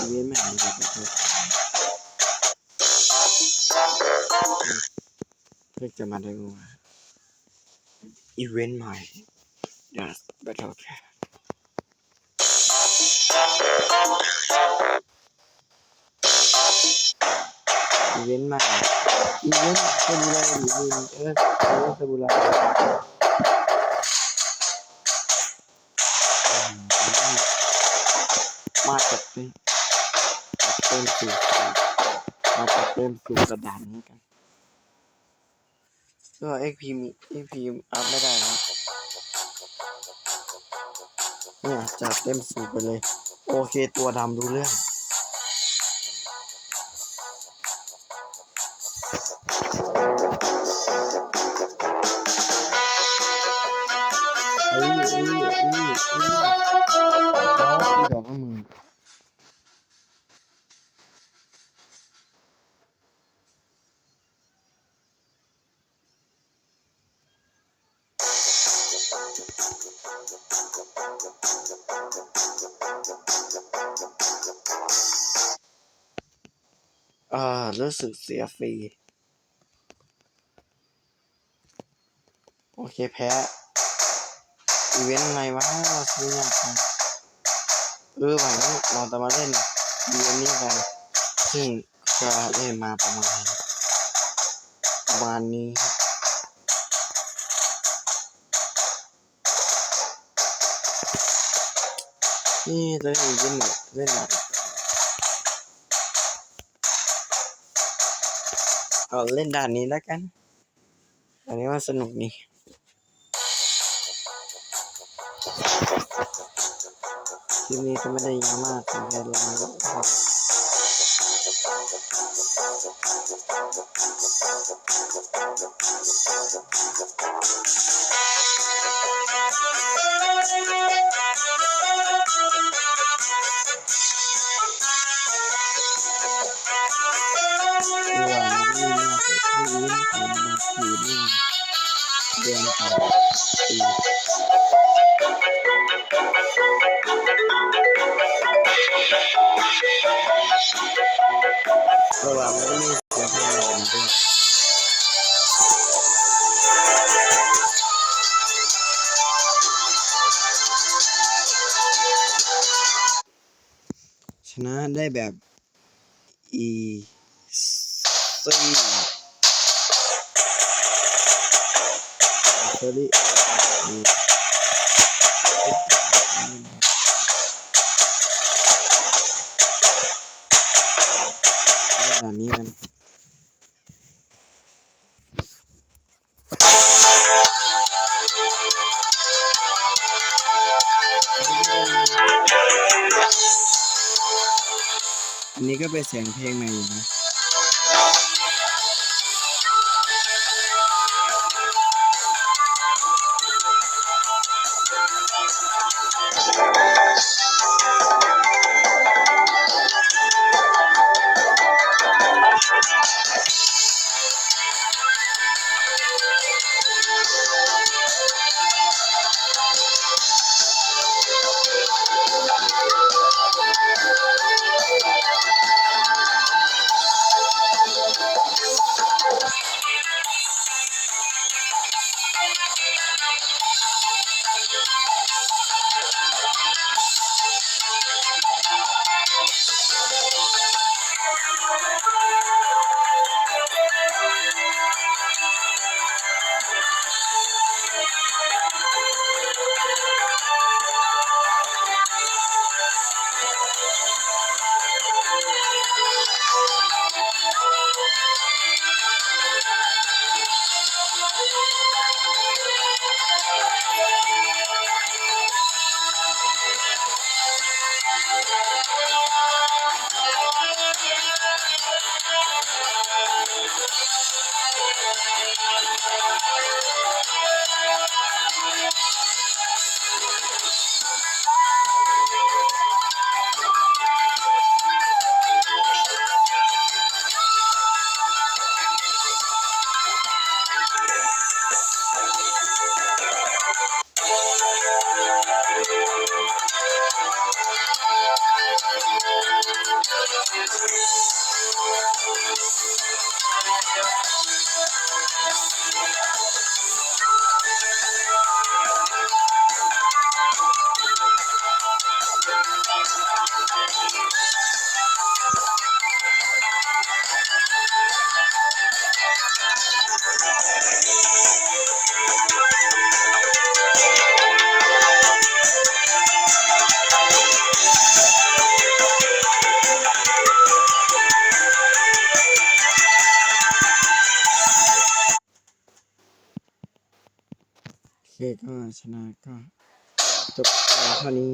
อีเวนต์ใหม่ครับเพื่อจะมาดูอีเวนต์ใหม่ Dust Battle Cat อีเวนต์ใหม่อีเวนต์ซาบูไรหรือมินซาบูไรมาจากเต้นสู่มาจากเต้นสู่กระดานนี้กันก็ XP อัพไม่ได้นะเนี่ยจากเต็มสูบไปเลยโอเคตัวดำรู้เรื่องเอาที่ดอกมือรู้สึกเสียฟรีโอเคแพ้อีเวนต์อะไรวะเราซื้อยากจังหวังว่าเราจะมาเล่นอีเวนต์นี้กันซึ่งจะเล่นมาประมาณนี้นี่จะเล่นอีเวนต์เล่นเล่นด่านนี้แล้วกันอันนี้ว่าสนุกนี่คลิปนี้ก็ไม่ได้ยาวมากแต่แค่ลองเดินต่อระหว่างไม่มีเสียงเพลงอะไรด้วยชนะได้แบบอีซี่แบบนี้มันอันนี้ก็เป็นเสียงเพลงใหม่อยู่นะ ก็ชนะก็จบเท่านี้